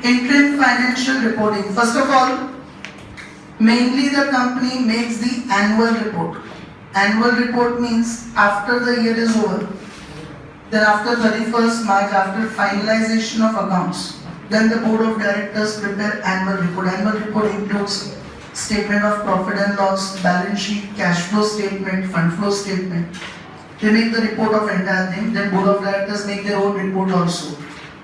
Interim financial reporting. First of all, mainly the company makes the annual report. Annual report means after the year is over, then after 31st March, after finalization of accounts, then the board of directors prepare annual report. Annual report includes statement of profit and loss, balance sheet, cash flow statement, fund flow statement. They make the report of entire thing. Then board of directors make their own report also,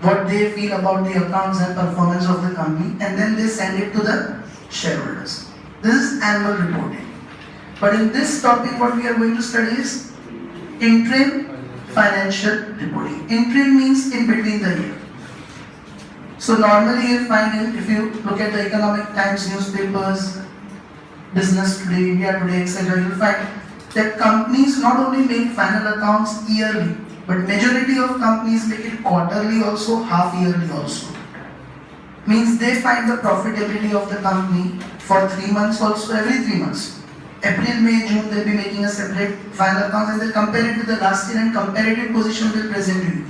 what they feel about the accounts and performance of the company, and then they send it to the shareholders. This is annual reporting. But in this topic, what we are going to study is interim financial reporting. Interim means in between the year. So normally you'll find, if you look at the Economic Times newspapers, Business Today, India Today, etc., you'll find that companies not only make final accounts yearly, but majority of companies make it quarterly also, half yearly also. Means they find the profitability of the company for 3 months also, every 3 months. April, May, June, they'll be making a separate final accounts and they'll compare it with the last year, and comparative position will present to you.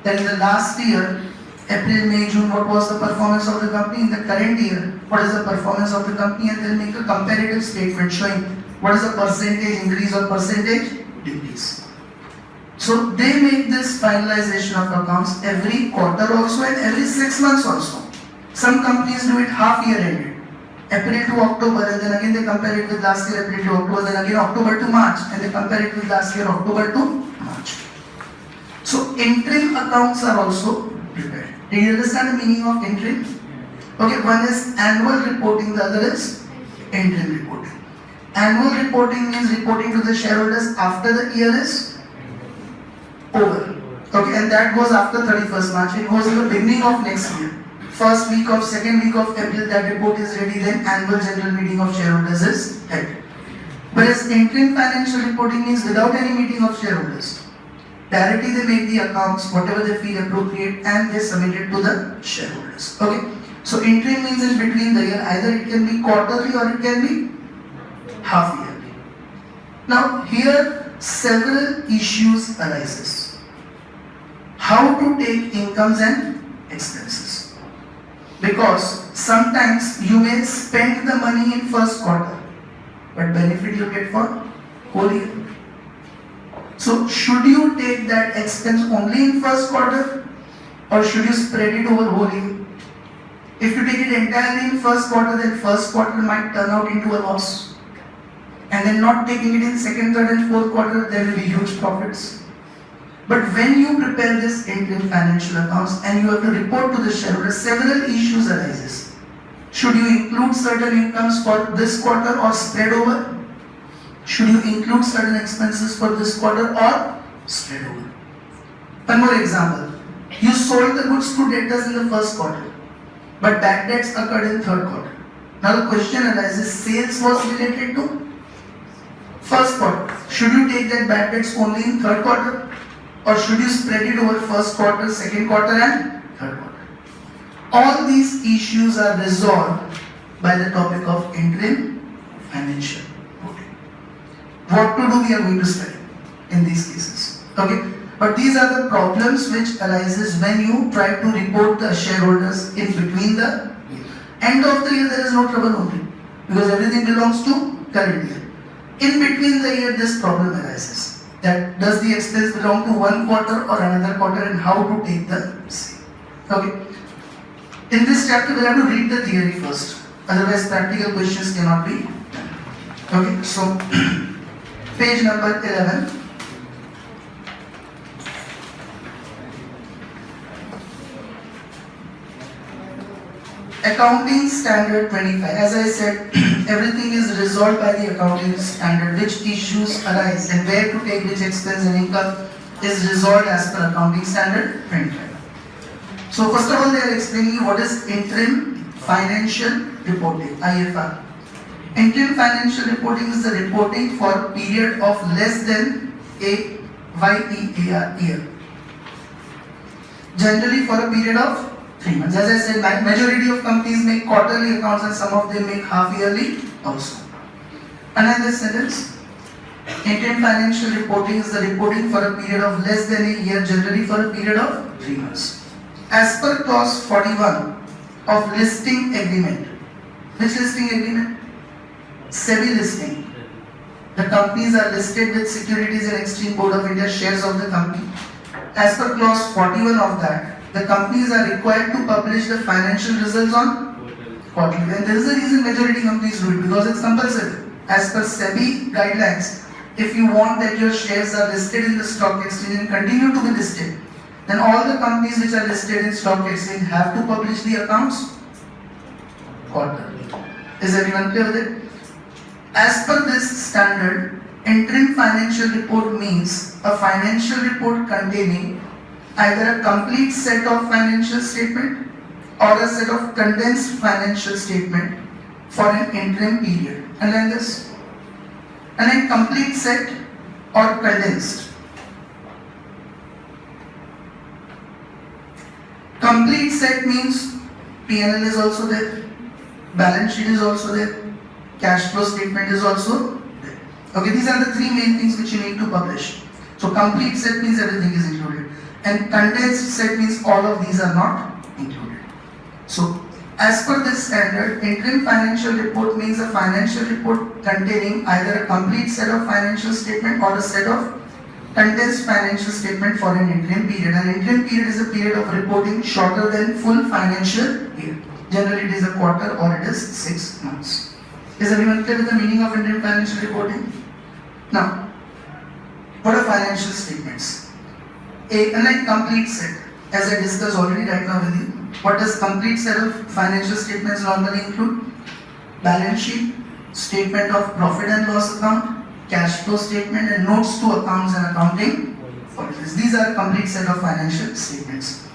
That in the last year, April, May, June, what was the performance of the company? In the current year, what is the performance of the company? And they'll make a comparative statement showing what is the percentage increase or percentage decrease. So they make this finalization of accounts every quarter also and every 6 months also. Some companies do it half year ended. April to October, and then again they compare it with last year April to October, then again October to March, and they compare it with last year October to March. So interim accounts are also prepared. Do you understand the meaning of interim? Okay, one is annual reporting, the other is interim reporting. Annual reporting means reporting to the shareholders after the year is over. Okay, and that goes after 31st March. It goes in the beginning of next year. First week of, second week of April, that report is ready, then annual general meeting of shareholders is held. Whereas interim financial reporting means without any meeting of shareholders. Directly they make the accounts, whatever they feel appropriate, and they submit it to the shareholders. Okay, so interim means in between the year, either it can be quarterly or it can be half yearly. Now here several issues arises. How to take incomes and expenses. Because sometimes you may spend the money in first quarter, but benefit you get for whole year. So should you take that expense only in first quarter, or should you spread it over whole year? If you take it entirely in first quarter, then first quarter might turn out into a loss. And then not taking it in second, third and fourth quarter, there will be huge profits. But when you prepare this interim financial accounts and you have to report to the shareholders, several issues arises. Should you include certain incomes for this quarter or spread over? Should you include certain expenses for this quarter or spread over? One more example. You sold the goods to debtors in the first quarter, but bad debts occurred in third quarter. Now the question arises, sales was related to first quarter. Should you take that bad debts only in third quarter? Or should you spread it over first quarter, second quarter and third quarter? All these issues are resolved by the topic of interim financial reporting. What to do we are going to study in these cases. Okay? But these are the problems which arises when you try to report the shareholders in between the end of the year. There is no trouble only, because everything belongs to current year. In between the year this problem arises. That does the expense belong to one quarter or another quarter, and how to take the same. Okay. In this chapter we have to read the theory first. Otherwise practical questions cannot be done. Okay. So page number 11. Accounting Standard 25. As I said, everything is resolved by the accounting standard. Which issues arise and where to take which expense and income is resolved as per accounting standard 25. So first of all, they are explaining what is interim financial reporting, IFR. Interim financial reporting is the reporting for period of less than a year. Generally for a period of 3 months. As I said, majority of companies make quarterly accounts and some of them make half yearly also. Another sentence. Interim financial reporting is the reporting for a period of less than a year, generally for a period of 3 months. As per clause 41 of listing agreement. Which listing agreement? SEBI listing. The companies are listed with Securities and Exchange Board of India shares of the company. As per clause 41 of that, the companies are required to publish the financial results on quarterly. And there is a reason majority companies do it, because it's compulsory. As per SEBI guidelines, if you want that your shares are listed in the stock exchange and continue to be listed, then all the companies which are listed in stock exchange have to publish the accounts quarterly. Is everyone clear with it? As per this standard, interim financial report means a financial report containing either a complete set of financial statement or a set of condensed financial statement for an interim period. Underline this. And a complete set or condensed. Complete set means P&L is also there, balance sheet is also there, cash flow statement is also there. Okay, these are the three main things which you need to publish. So complete set means everything is included, and condensed set means all of these are not included. So as per this standard, interim financial report means a financial report containing either a complete set of financial statement or a set of condensed financial statement for an interim period. An interim period is a period of reporting shorter than full financial year. Generally it is a quarter or it is 6 months. Is everyone clear with the meaning of interim financial reporting? Now, what are financial statements? Unlike complete set, as I discussed already right now with you, what does complete set of financial statements normally include? Balance sheet, statement of profit and loss account, cash flow statement, and notes to accounts and accounting policies. These are a complete set of financial statements.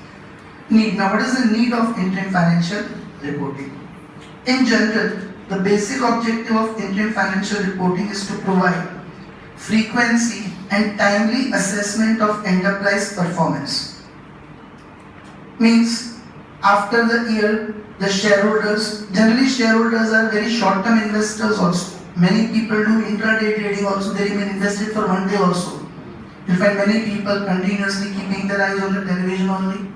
Need. Now, what is the need of interim financial reporting? In general, the basic objective of interim financial reporting is to provide frequency and timely assessment of enterprise performance. Means, after the year, the shareholders, generally shareholders are very short-term investors also. Many people do intraday trading also, they remain invested for one day also. You'll find many people continuously keeping their eyes on the television only,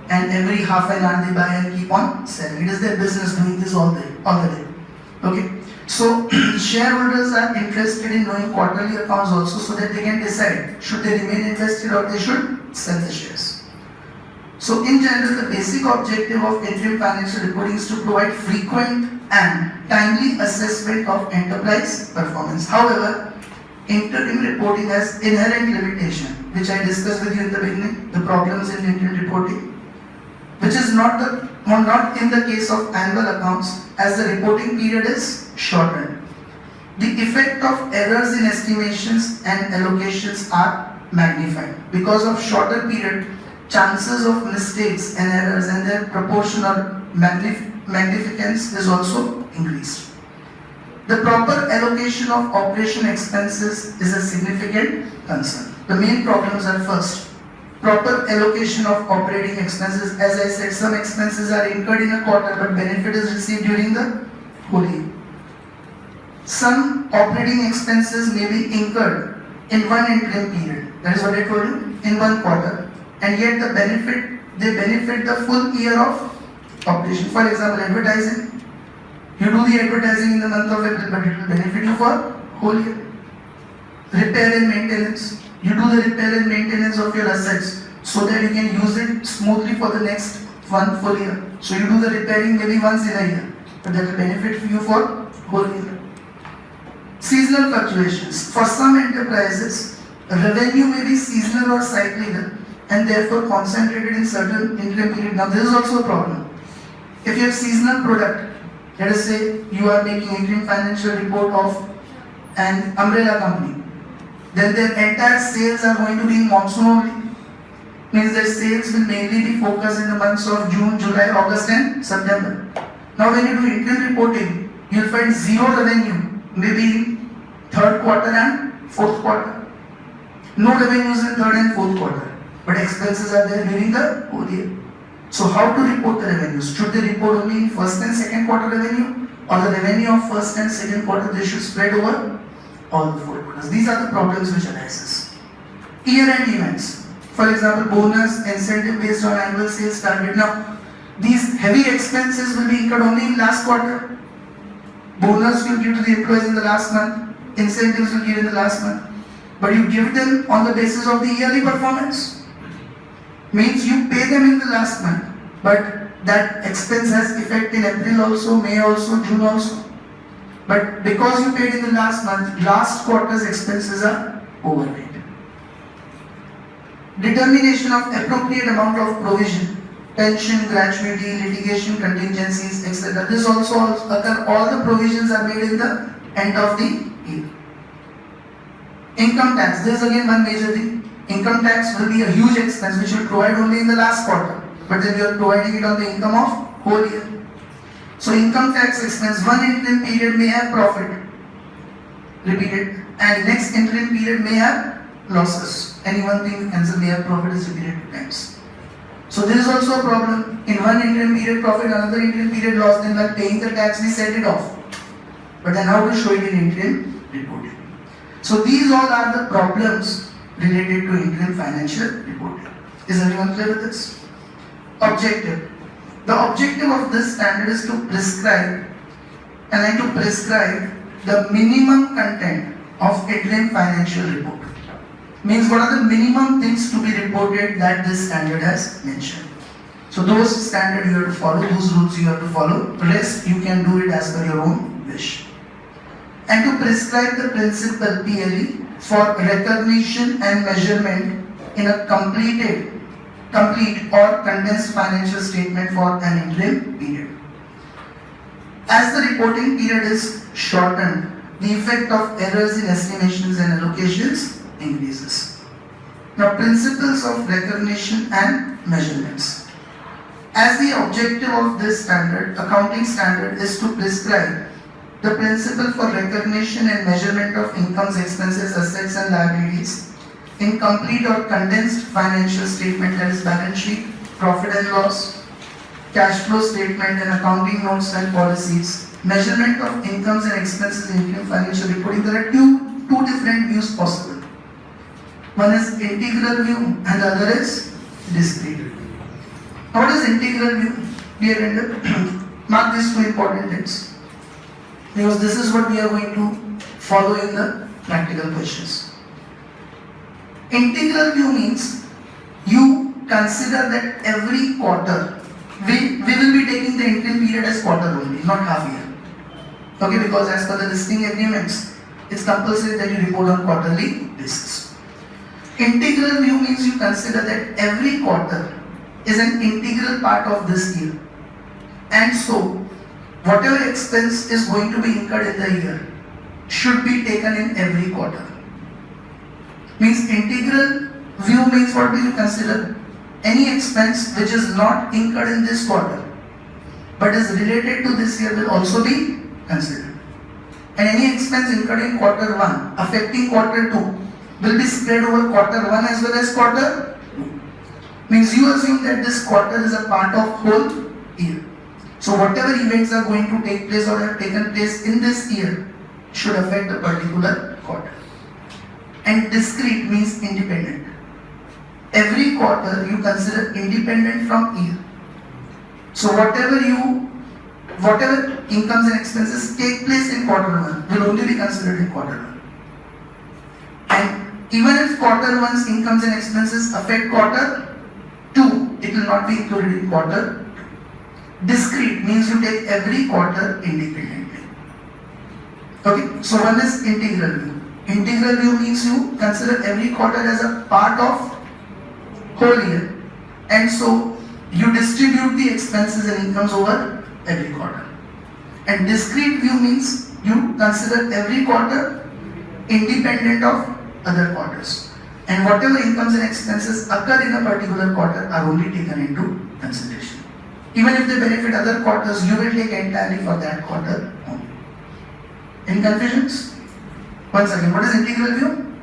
and every half an hour they buy and keep on selling. It is their business doing this all the day. Okay? So shareholders are interested in knowing quarterly accounts also, so that they can decide should they remain invested or they should sell the shares. So in general, the basic objective of interim financial reporting is to provide frequent and timely assessment of enterprise performance. However, interim reporting has inherent limitation, which I discussed with you in the beginning, the problems in interim reporting, which is not in the case of annual accounts, as the reporting period is shortened. The effect of errors in estimations and allocations are magnified. Because of shorter period, chances of mistakes and errors and their proportion or magnificence is also increased. The proper allocation of operation expenses is a significant concern. The main problems are: first, proper allocation of operating expenses. As I said, some expenses are incurred in a quarter but benefit is received during the whole year. Some operating expenses may be incurred in one interim period, that is what I told you, in one quarter, and yet they benefit the full year of operation. For example, advertising. You do the advertising in the month of April, but it will benefit you for whole year. Repair and maintenance. You do the repair and maintenance of your assets so that you can use it smoothly for the next one full year. So you do the repairing maybe once in a year, but that will benefit you for whole year. Seasonal fluctuations. For some enterprises, revenue may be seasonal or cyclical and therefore concentrated in certain interim period. Now this is also a problem. If you have seasonal product, let us say you are making interim financial report of an umbrella company, then their entire sales are going to be in monsoon only. Means their sales will mainly be focused in the months of June, July, August and September. Now when you do interim reporting, you will find zero revenue, maybe in third quarter and fourth quarter. No revenues in third and fourth quarter, but expenses are there during the whole year. So how to report the revenues? Should they report only in first and second quarter revenue, or the revenue of first and second quarter they should spread over all the 4 quarters? These are the problems which arises. Year-end events. For example, bonus, incentive based on annual sales target. Now, These heavy expenses will be incurred only in last quarter. Bonus you give to the employees in the last month. Incentives you give in the last month. But you give them on the basis of the yearly performance. Means you pay them in the last month. But that expense has effect in April also, May also, June also. But because you paid in the last month, last quarter's expenses are overpaid. Determination of appropriate amount of provision, pension, gratuity, litigation, contingencies, etc. This also occur, all the provisions are made in the end of the year. Income tax, this is again one major thing. Income tax will be a huge expense which you provide only in the last quarter, but then you are providing it on the income of whole year. So income tax expense, one interim period may have profit, repeated, and next interim period may have losses. Any one thing you cancel may have profit is repeated 2 times. So there is also a problem. In one interim period profit, another interim period loss, then while paying the tax we set it off. But then how to show it in interim reporting? So these all are the problems related to interim financial reporting. Is everyone clear with this? Objective. The objective of this standard is to prescribe the minimum content of interim financial report. Means what are the minimum things to be reported that this standard has mentioned. So those standards you have to follow, those rules you have to follow. Rest you can do it as per your own wish. And to prescribe the principle PLE for recognition and measurement in a complete or condensed financial statement for an interim period. As the reporting period is shortened, the effect of errors in estimations and allocations increases. Now, principles of recognition and measurements. As the objective of this standard, accounting standard, is to prescribe the principle for recognition and measurement of incomes, expenses, assets and liabilities in complete or condensed financial statement, that is balance sheet, profit and loss, cash flow statement and accounting notes and policies, measurement of incomes and expenses in interim financial reporting. There are two different views possible. One is integral view and the other is discrete view. Now what is integral view? Dear reader, mark these 2 important things, because this is what we are going to follow in the practical questions. Integral view means you consider that every quarter, we will be taking the interim period as quarter only, not half year. Okay, because as per the listing agreements, it's compulsory that you report on quarterly basis. Integral view means you consider that every quarter is an integral part of this year. And so, whatever expense is going to be incurred in the year should be taken in every quarter. Means integral view means what do you consider? Any expense which is not incurred in this quarter but is related to this year will also be considered. And any expense incurred in quarter 1 affecting quarter 2 will be spread over quarter 1 as well as quarter 2. Means you assume that this quarter is a part of whole year. So whatever events are going to take place or have taken place in this year should affect a particular quarter. And discrete means independent. Every quarter you consider independent from year. So whatever incomes and expenses take place in quarter 1 will only be considered in quarter 1. And even if quarter 1's incomes and expenses affect quarter 2, it will not be included in quarter 2. Discrete means you take every quarter independently. Okay, so one is integral view. Integral view means you consider every quarter as a part of whole year, and so you distribute the expenses and incomes over every quarter. And discrete view means you consider every quarter independent of other quarters, and whatever incomes and expenses occur in a particular quarter are only taken into consideration. Even if they benefit other quarters, you will take entirely for that quarter only. Any confusions? Once again, what is integral view?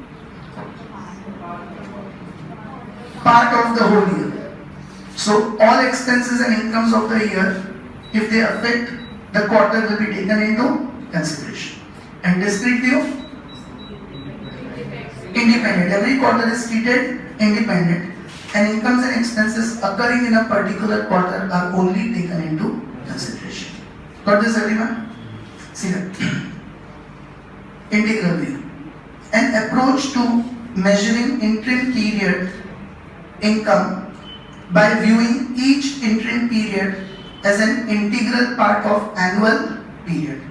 Part of the whole year. So all expenses and incomes of the year, if they affect the quarter, will be taken into consideration. And discrete view? Independent. Every quarter is treated independent. and incomes and expenses occurring in a particular quarter are only taken into consideration. Got this, everyone? See that. Integral view. An approach to measuring interim period income by viewing each interim period as an integral part of annual period,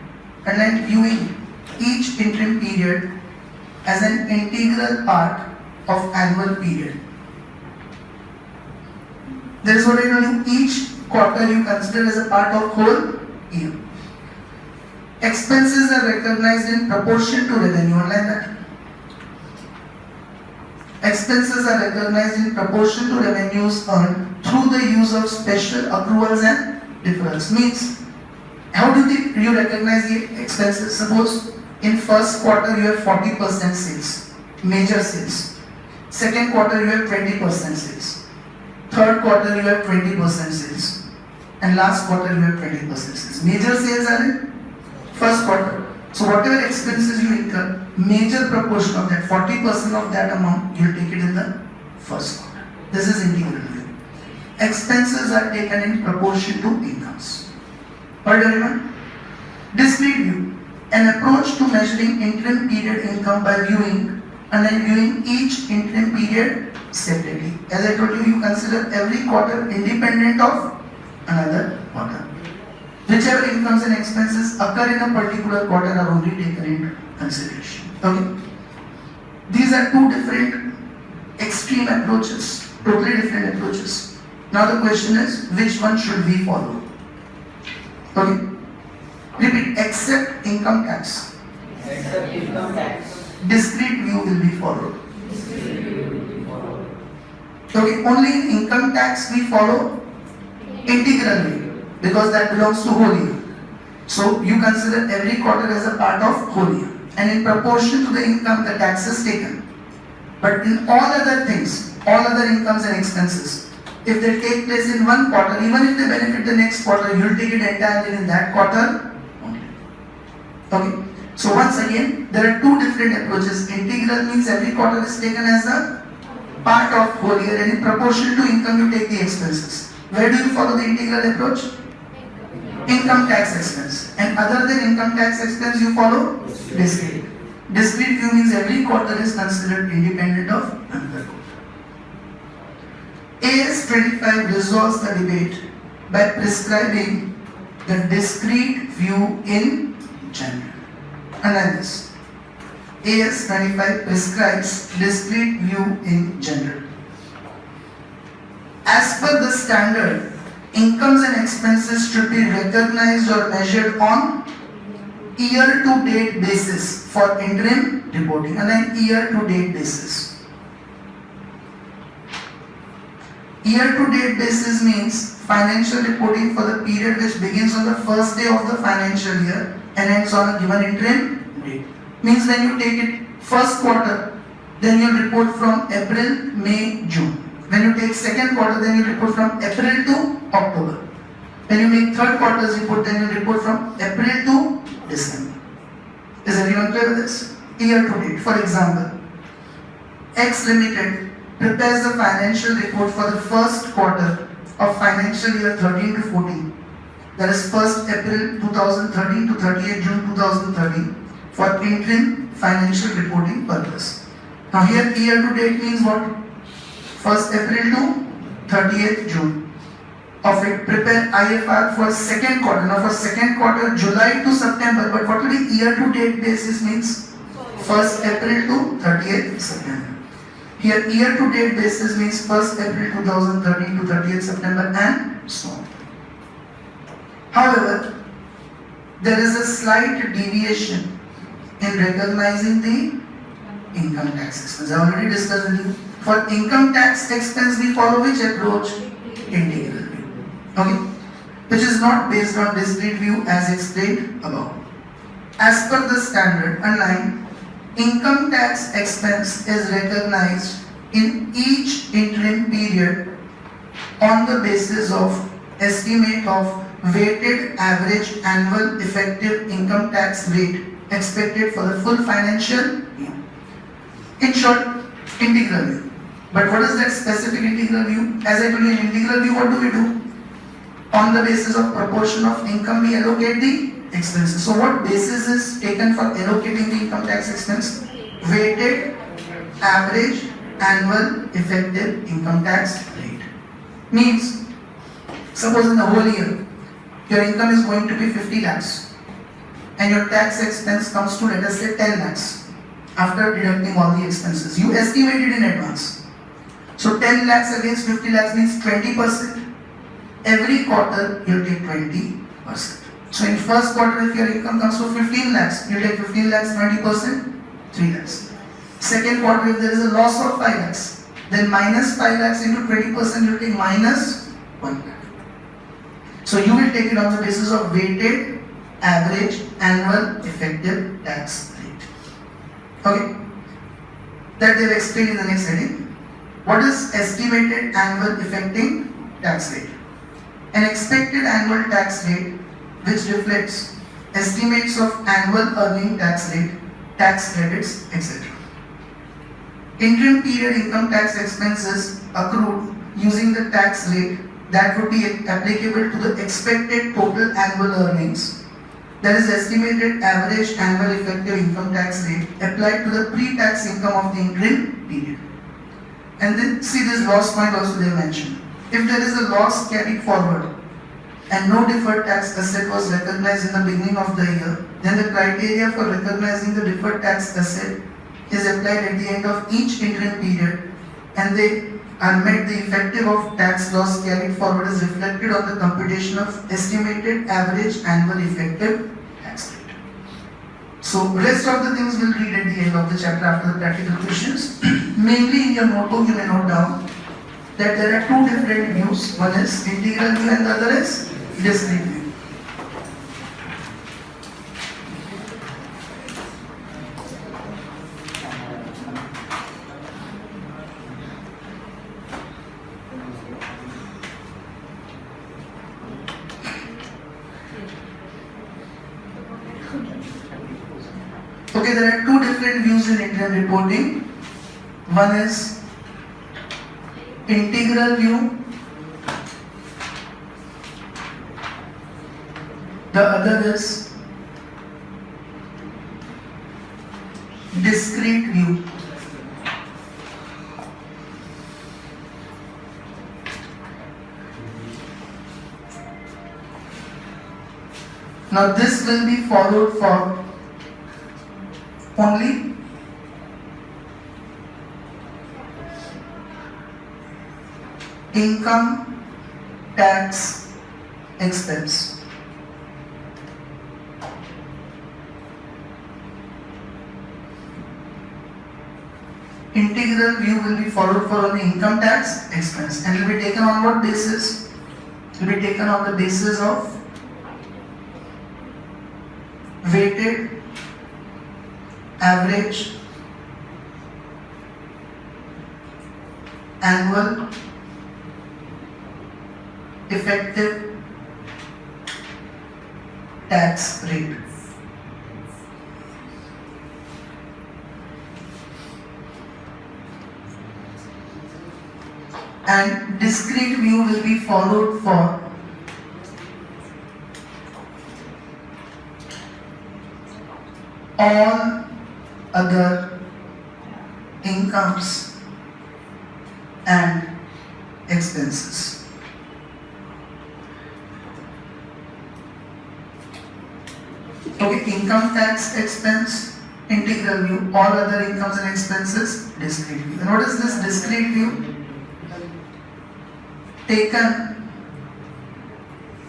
and then viewing each interim period as an integral part of annual period. That is what I told you. Each quarter you consider as a part of whole year. Expenses are recognized in proportion to revenue. Like that. Expenses are recognized in proportion to revenues earned through the use of special accruals and deferrals. Means, how do you recognize the expenses? Suppose in first quarter you have 40% sales, major sales. Second quarter you have 20% sales. Third quarter you have 20% sales. And last quarter you have 20% sales. Major sales are in first quarter. So whatever expenses you incur, major proportion of that, 40% of that amount, you will take it in the first quarter. This is integral view. Expenses are taken in proportion to incomes. Alright everyone? Discrete view. An approach to measuring interim period income by viewing and then viewing each interim period separately. As I told you, you consider every quarter independent of another quarter. Whichever incomes and expenses occur in a particular quarter are only taken into consideration. Okay? These are two different extreme approaches, totally different approaches. Now the question is, which one should we follow? Okay? Repeat, except income tax. Except income tax. Discrete view will be followed. Okay, only in income tax we follow integral view, because that belongs to whole year. So you consider every quarter as a part of whole year, and in proportion to the income the tax is taken. But in all other things, all other incomes and expenses, if they take place in one quarter, even if they benefit the next quarter, you will take it entirely in that quarter only. Okay. So once again, there are two different approaches. Integral means every quarter is taken as a part of whole year, and in proportion to income you take the expenses. Where do you follow the integral approach? Income tax expense. And other than income tax expense, you follow discrete. Discrete view means every quarter is considered independent of another quarter. AS 25 resolves the debate by prescribing the discrete view in general. Underline this. AS 25 prescribes discrete view in general. As per the standard, incomes and expenses should be recognized or measured on year-to-date basis for interim reporting, and then year-to-date basis. Year-to-date basis means financial reporting for the period which begins on the first day of the financial year and ends on a given interim date. Means when you take it first quarter, then you report from April, May, June. When you take second quarter, then you report from April to October. When you make third quarter's report, then you report from April to December. Is everyone clear with this? Year to date. For example, X Limited prepares the financial report for the first quarter of financial year 13 to 14. That is 1st April 2013 to 30th June 2013 for interim financial reporting purpose. Now here year to date means what? 1st April to 30th June. Of it, prepare IFR for second quarter. Now for second quarter, July to September, but what will be year to date basis means 1st April to 30th September. Here year to date basis means 1st April 2013 to 30th September and so on. However, there is a slight deviation in recognizing the income tax expense. I already discussed with you. For income tax expense, we follow which approach? Integral view. Okay? Which is not based on discrete view as explained above. As per the standard, underline, income tax expense is recognized in each interim period on the basis of estimate of weighted average annual effective income tax rate expected for the full financial year. In short, integral view. But what is that specific integral view? As I told you, in integral view, what do we do? On the basis of proportion of income, we allocate the expenses. So what basis is taken for allocating the income tax expense? Weighted average annual effective income tax rate. Means, suppose in the whole year, your income is going to be 50 lakhs and your tax expense comes to, let us say, 10 lakhs after deducting all the expenses. You estimate it in advance. So 10 lakhs against 50 lakhs means 20%. Every quarter you take 20%. So in first quarter, if your income comes to 15 lakhs, you take 15 lakhs, 20%, 3 lakhs. Second quarter, if there is a loss of 5 lakhs, then minus 5 lakhs into 20%, you take minus 1 lakh. So you will take it on the basis of weighted average annual effective tax rate. Okay? That they will explain in the next heading. What is estimated annual effective tax rate? An expected annual tax rate which reflects estimates of annual earning tax rate, tax credits, etc. Interim period income tax expenses accrued using the tax rate that would be applicable to the expected total annual earnings, that is estimated average annual effective income tax rate applied to the pre-tax income of the interim period. And then see this loss point also they mentioned. If there is a loss carried forward and no deferred tax asset was recognized in the beginning of the year, then the criteria for recognizing the deferred tax asset is applied at the end of each interim period, and they are met. The effective of tax loss carried forward is reflected on the computation of estimated average annual effective tax rate. So rest of the things we'll read at the end of the chapter after the practical questions. Mainly in your notebook you may note down that there are two different views. One is integral view and the other is discrete view. Okay, there are two different views in interim reporting. One is integral view, the other is discrete view. Now this will be followed for only income tax expense. Integral view will be followed for only income tax expense, and it will be taken on what basis? It will be taken on the basis of weighted average annual effective tax rate. And discrete view will be followed for all other incomes and expenses. Okay, income tax expense, integral view, all other incomes and expenses, discrete view. And what is this discrete view? Taken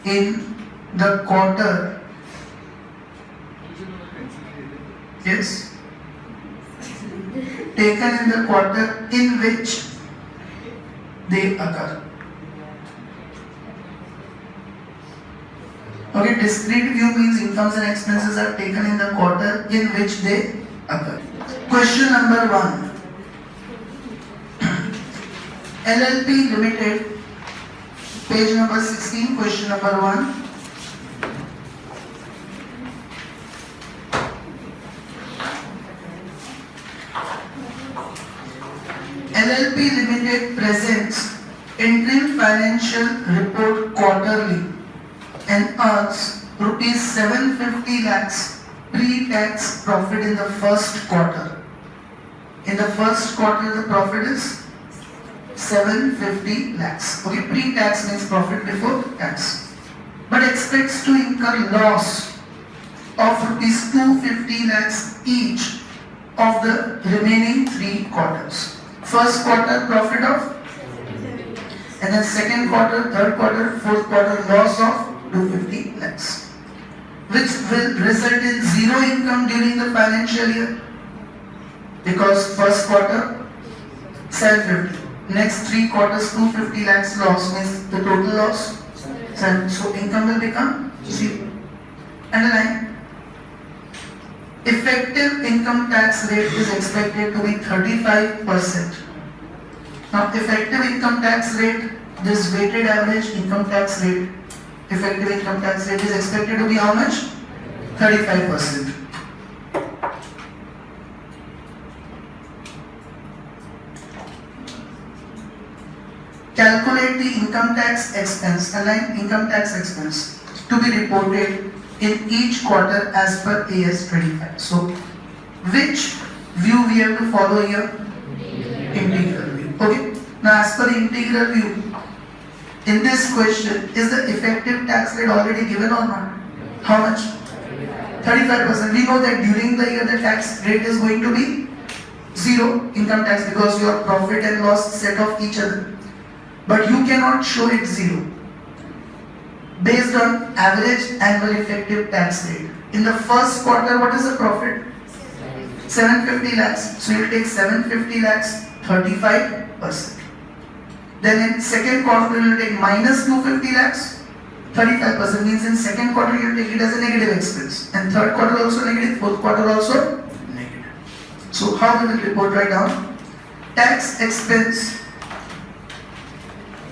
in the quarter, yes, taken in the quarter in which they occur. Okay, discrete view means incomes and expenses are taken in the quarter in which they occur. Question number 1. LLP Limited, page number 16, question number 1. LLP Limited financial report quarterly and earns rupees 750 lakhs pre-tax profit in the first quarter. In the first quarter, the profit is 750 lakhs. Okay, pre-tax means profit before tax. But expects to incur loss of rupees 250 lakhs each of the remaining 3 quarters. First quarter profit of, and then second quarter, third quarter, fourth quarter loss of 250 lakhs, which will result in zero income during the financial year, because first quarter 750, next 3 quarters 250 lakhs loss means the total loss, so income will become zero. Underline. Effective income tax rate is expected to be 35%. Now, effective income tax rate, this weighted average income tax rate, effective income tax rate is expected to be how much? 35%. Calculate the income tax expense, align income tax expense to be reported in each quarter as per AS 25. So, which view we have to follow here? Integral view. Okay. Now, as per the integral view, in this question, is the effective tax rate already given or not? How much? 35%. We know that during the year the tax rate is going to be zero income tax because your profit and loss set off each other. But you cannot show it zero based on average annual effective tax rate. In the first quarter, what is the profit? 750 lakhs. So you take 750 lakhs, 35%. Then in second quarter, you will take minus 250 lakhs, 35%. Means in second quarter, you will take it as a negative expense. And third quarter also negative, fourth quarter also negative. So how we will report right now? Tax expense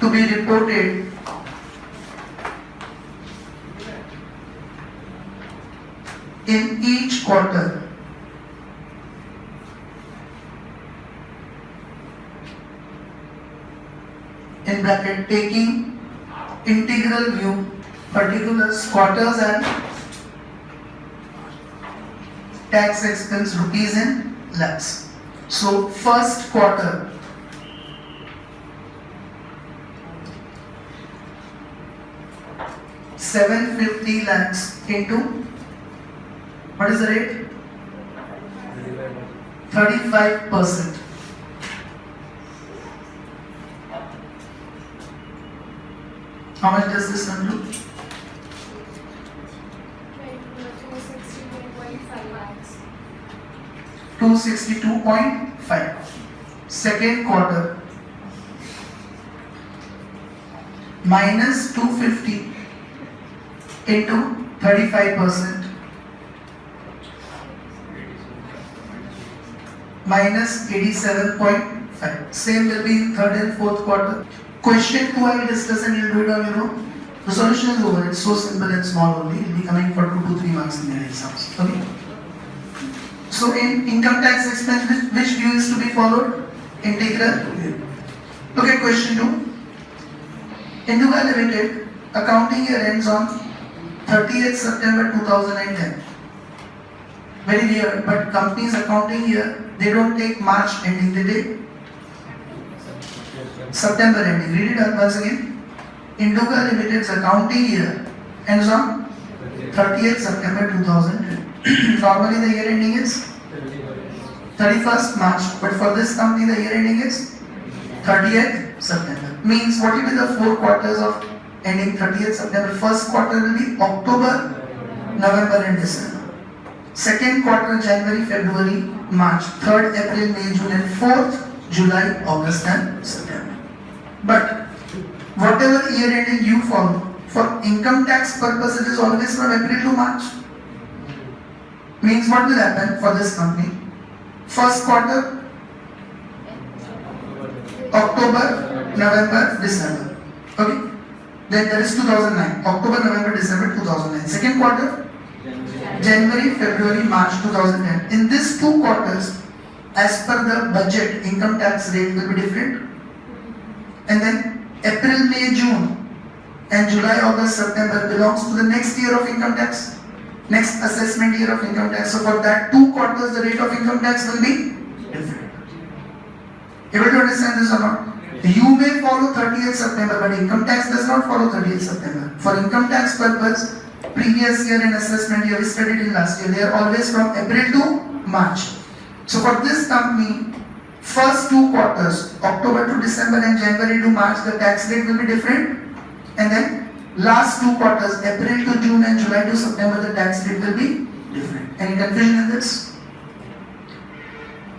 to be reported in each quarter. In bracket, taking integral view, particulars, quarters and tax expense rupees in lakhs. So first quarter, $750 lakhs into, what is the rate? 35%. How much does this come to? 262.5. Second quarter, minus 250 into 35%, minus 87.5. Same will be in third and fourth quarter. Question 2 I will discuss and you will do it on your own. The solution is over. It's so simple and small only. It will be coming for 2 to 3 marks in their exams. Okay. So in income tax expense, which view is to be followed? Integral view. Look at question 2. Induga Limited accounting year ends on 30th September 2010. Very weird, but company's accounting year, they don't take March ending, they take September ending. Read it once again. Induga Limited's accounting year ends on 30th September 2010. Normally the year ending is 31st March, but for this company the year ending is 30th September. Means what will be the 4 quarters of ending 30th September? First quarter will be October, November and December. Second quarter January, February, March. Third April, May, June and fourth July, August and September. But whatever year ending you follow, for income tax purpose it is always from April to March. Means what will happen for this company? First quarter October, November, December. Okay. Then there is 2009. October, November, December 2009. Second quarter January, February, March 2010. In these 2 quarters, as per the budget, income tax rate will be different. And then April, May, June, and July, August, September belongs to the next year of income tax, next assessment year of income tax. So for that 2 quarters, the rate of income tax will be different. Able to understand this or not? You may follow 30th September, but income tax does not follow 30th September. For income tax purpose, previous year and assessment year we studied in last year, they are always from April to March. So for this company, first 2 quarters, October to December and January to March, the tax rate will be different. And then last 2 quarters, April to June and July to September, the tax rate will be different. Any confusion in this?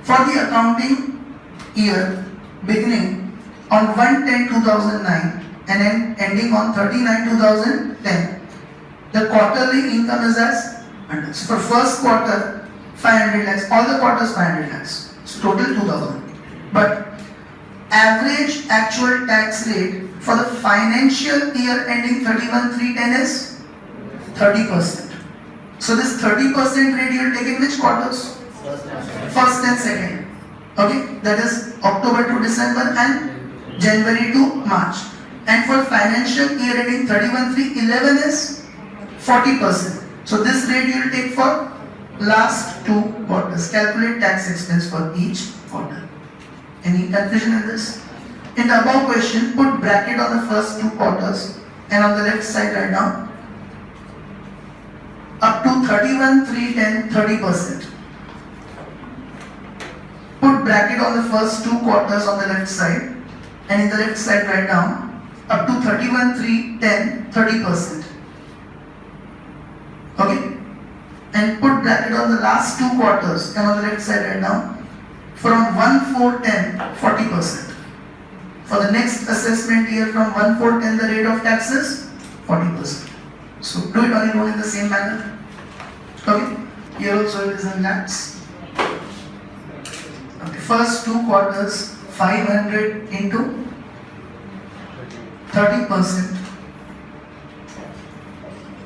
For the accounting year beginning on 1/10/2009 and then ending on 30/9/2010, the quarterly income is as under. So for first quarter, 500 lakhs, all the quarters 500 lakhs. So total 2000. But average actual tax rate for the financial year ending 31/3/10 is 30%. So this 30% rate you will take in which quarters? First and second. Okay, that is October to December and January to March. And for financial year ending 31/3/11 is 40%. So this rate you will take for last 2 quarters. Calculate tax expense for each quarter. Any confusion in this? In the above question, put bracket on the first 2 quarters and on the left side write down up to 31/3/10 30%. Put bracket on the first 2 quarters on the left side and in the left side write down up to 31/3/10 30%. Okay? And put bracket on the last 2 quarters and on the left side write down from 1/4/10 40%. For the next assessment year from 1/4/10 the rate of tax is 40%. So do it on your own in the same manner. Okay? Here also it is in lakhs. Okay, first 2 quarters 500 into 30%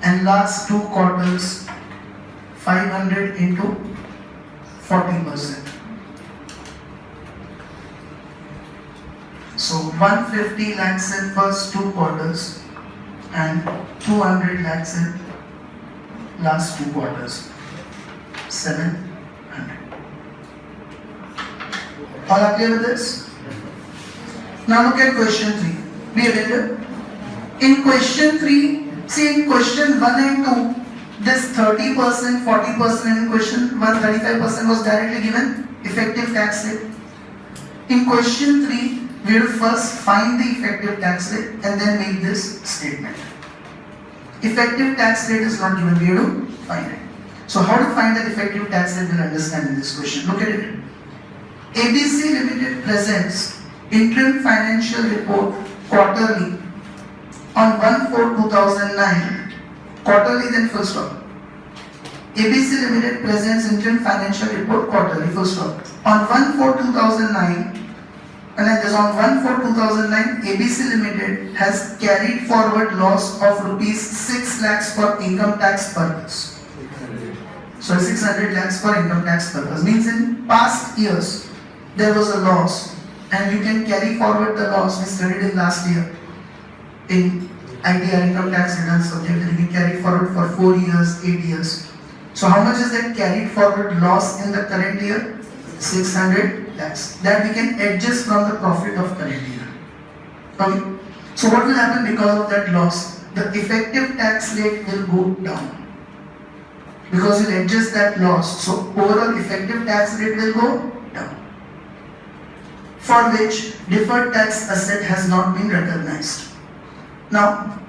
and last 2 quarters 500 into 40%. So 150 lakhs in first 2 quarters and 200 lakhs in last 2 quarters. 700. All are clear with this? Now look at question 3. Be available. In question 3, see in question 1 and 2, this 30%, 40% and in question 1, 35% was directly given effective tax rate. In question 3, we will first find the effective tax rate and then make this statement. Effective tax rate is not given, we have to find it. So how to find the effective tax rate, we'll understand in this question. Look at it. ABC Limited presents interim financial report quarterly on 1/4/2009. Quarterly then full stop. ABC Limited presents interim financial report quarterly full stop. On 1/4/2009, and then this on 1/4/2009, ABC Limited has carried forward loss of rupees 6 lakhs for income tax purpose. So 600 lakhs for income tax purpose means in past years there was a loss and you can carry forward the loss we studied in last year in ITR income tax return subject. You can carry forward for 4 years, 8 years. So how much is that carried forward loss in the current year? 600 lakhs. That we can adjust from the profit of current year. Okay. So what will happen because of that loss? The effective tax rate will go down. Because you will adjust that loss. So overall effective tax rate will go down. For which deferred tax asset has not been recognized. Now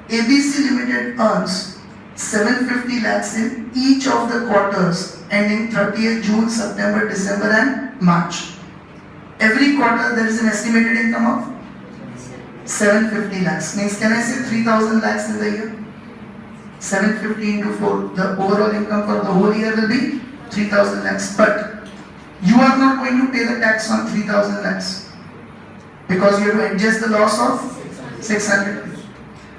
ABC Limited earns 750 lakhs in each of the quarters ending 30th June, September, December and March. Every quarter there is an estimated income of 750 lakhs. Means can I say 3000 lakhs in the year? 750 into 4, the overall income for the whole year will be 3000 lakhs. But you are not going to pay the tax on 3000 lakhs because you have to adjust the loss of 600.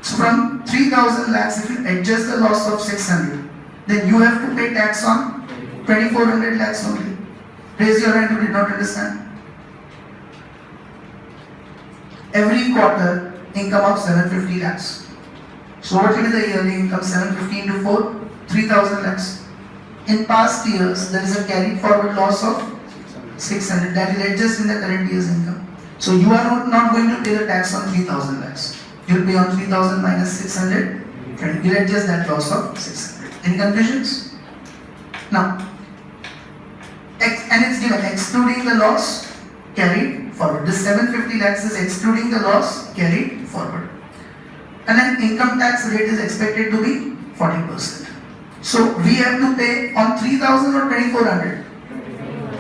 So from 3000 lakhs, if you adjust the loss of 600, then you have to pay tax on 2400 lakhs only. Raise your hand, you did not understand. Every quarter income of 750 lakhs. So what will be the yearly income? 750 into 4, 3000 lakhs. In past years, there is a carried forward loss of 600 that will adjust in the current year's income. So you are not going to pay the tax on 3000 lakhs. You will pay on 3000 minus 600 and you will adjust that loss of 600. Any confusions? Now, and it's given excluding the loss carried forward. This 750 lakhs is excluding the loss carried forward. And then income tax rate is expected to be 40%. So we have to pay on 3000 or 2400?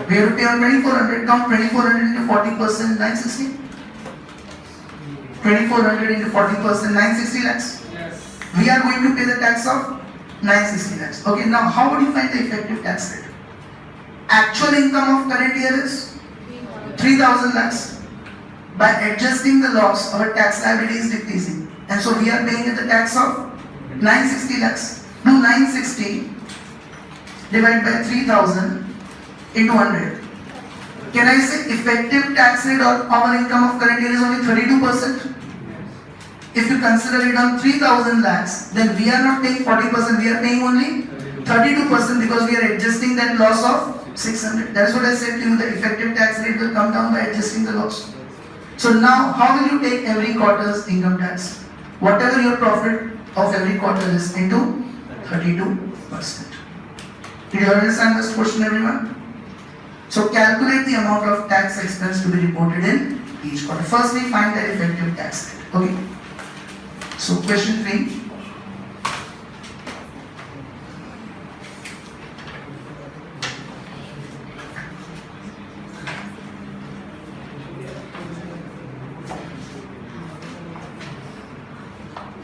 We have to pay on 2400. Count 2400 into 40%, 960. 2400 into 40%, 960 lakhs. Yes. We are going to pay the tax of 960 lakhs. Okay, now how would you find the effective tax rate? Actual income of current year is 3000 lakhs. By adjusting the loss, our tax liability is decreasing. And so we are paying the tax of 960 lakhs. Do 960 divided by 3000 into 100. Can I say effective tax rate on our income of current year is only 32%? If you consider it on 3000 lakhs, then we are not paying 40%, we are paying only 32% because we are adjusting that loss of 600. That's what I said to you, the effective tax rate will come down by adjusting the loss. So now, how will you take every quarter's income tax? Whatever your profit of every quarter is into 32%. Did you understand this question, everyone? So calculate the amount of tax expense to be reported in each quarter. First, we find the effective tax rate. Okay. So question 3.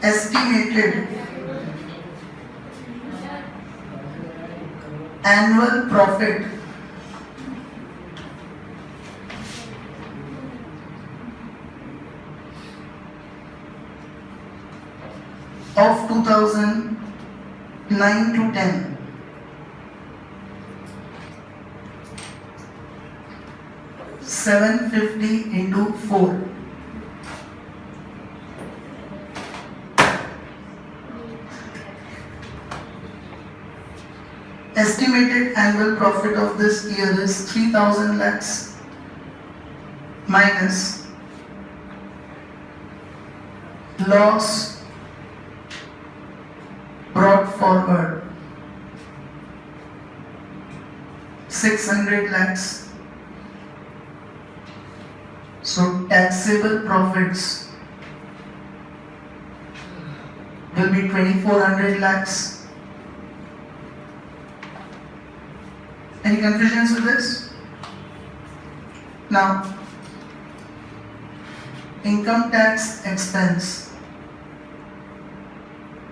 Estimated annual profit of 2009 to 10 750 into 4. Estimated annual profit of this year is 3000 lakhs minus loss brought forward 600 lakhs. So taxable profits will be 2400 lakhs. Any confusions with this? Now, income tax expense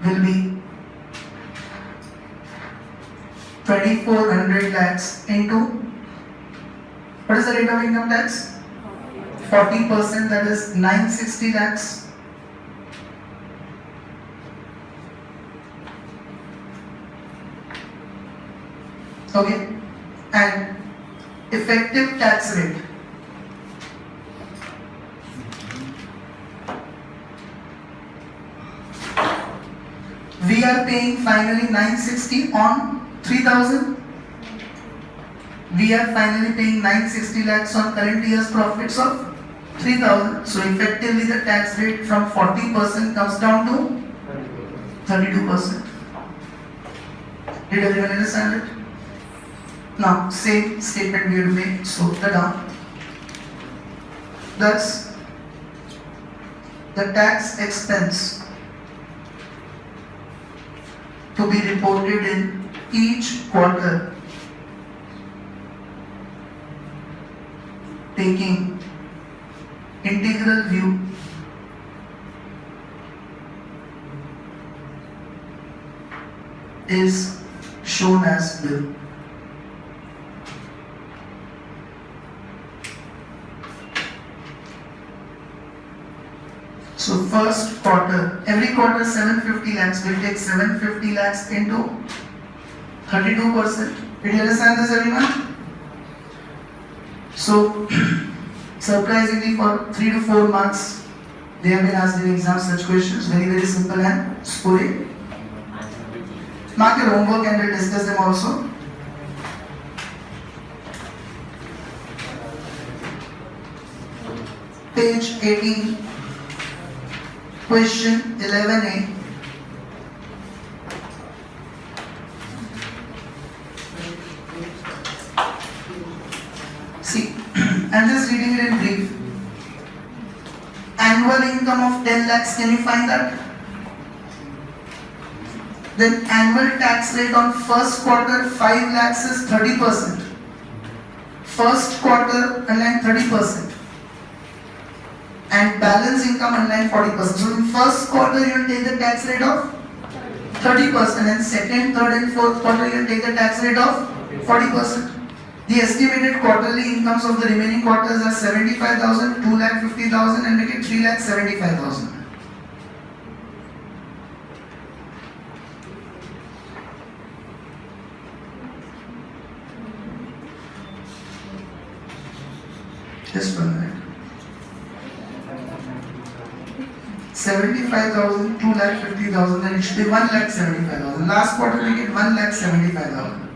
will be 2400 lakhs into, what is the rate of income tax? 40%, that is 960 lakhs. Okay, and effective tax rate we are paying finally 960 on 3000. We are finally paying 960 lakhs on current year's profits of 3000. So effectively the tax rate from 40% comes down to 32%. Did everyone understand it? Now, same statement we will make, so the down. Thus, the tax expense to be reported in each quarter, taking integral view, is shown as below. So first quarter, every quarter 750 lakhs, we'll take 750 lakhs into 32%. Did you understand this, everyone? So surprisingly for 3 to 4 marks, They have been asked in exams such questions, very simple and sporadic. Mark your homework and we'll discuss them also. Page 18, question 11A. See, I'm just reading it in brief. Annual income of 10 lakhs, can you find that? Then annual tax rate on first quarter 5 lakhs is 30%. First quarter underline 30%. And balance income underline 40%. So in first quarter you will take the tax rate of 30%, and second, third and fourth quarter you will take the tax rate of 40%. The estimated quarterly incomes of the remaining quarters are 75,000, 2,50,000 and make it 3,75,000. Just 1 minute. 75,000, 2,50,000 and it should be 1,75,000. Last quarter we get 1,75,000.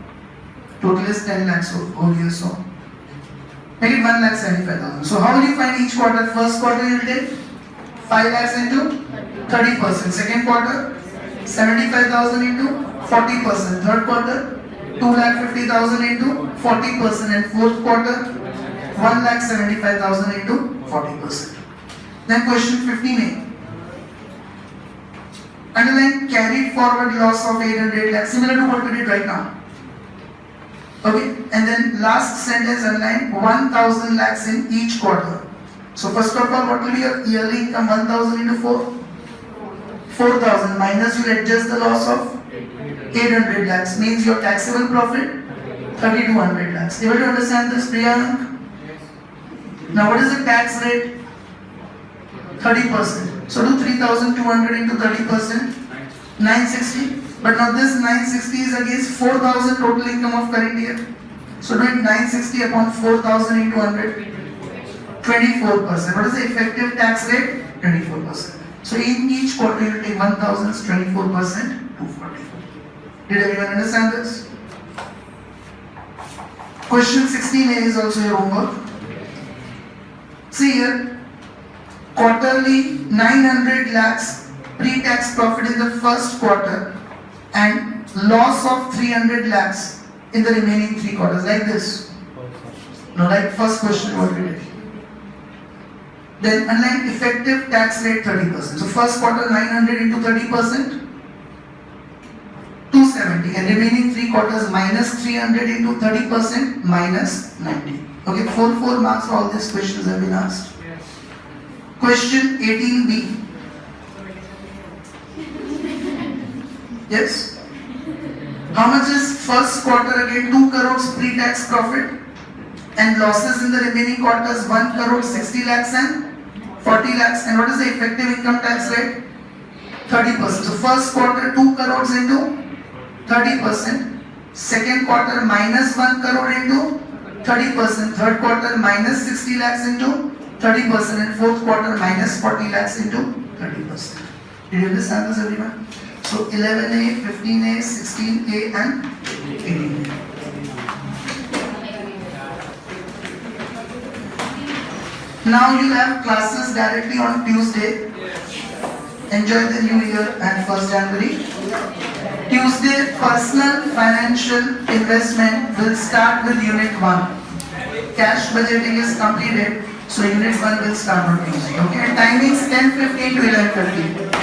Total is 10 lakhs whole year, so make it 1,75,000. So how will you find each quarter? First quarter you will take 5 lakhs into 30%. Second quarter 75,000 into 40%. Third quarter 2,50,000 into 40%, and fourth quarter 1,75,000 into 40%. Then question 15A. Underline carried forward loss of 800 lakhs, similar to what we did right now. Okay, and then last sentence underline 1,000 lakhs in each quarter. So first of all, what will be your yearly income? 1,000 into 4? 4,000 minus you adjust the loss of 800 lakhs, means your taxable profit 3,200 lakhs. Able to understand this, Priyank? Now what is the tax rate? 30%. So do 3,200 into 30%, 960. But now this 960 is against 4,000 total income of current year. So do it 960 upon 4,000 into 100, 24%. What is the effective tax rate? 24%. So in each quarter you will take 1,000, 24%, 240. Did everyone understand this? Question 16A is also your homework. See here, quarterly 900 lakhs pre-tax profit in the first quarter and loss of 300 lakhs in the remaining 3 quarters, like this. No, like first question what we did. Then underline effective tax rate 30%. So first quarter 900 into 30%, 270, and remaining 3 quarters minus 300 into 30%, minus 90. Okay, 4 marks for all these questions have been asked. Question 18B. Yes? How much is first quarter again? 2 crores pre-tax profit and losses in the remaining quarters 1 crore 60 lakhs and 40 lakhs. And what is the effective income tax rate? 30%. So first quarter 2 crores into 30%. Second quarter minus 1 crore into 30%. Third quarter minus 60 lakhs into 30%. And fourth quarter minus 40 lakhs into 30%. Did you understand this, everyone? So 11A, 15A, 16A and 18A. Now you have classes directly on Tuesday. Enjoy the new year and 1st January. Tuesday, personal financial investment will start with Unit 1. Cash budgeting is completed, so Unit 1 will start on Tuesday. Okay, timings 10:15 to 11:15.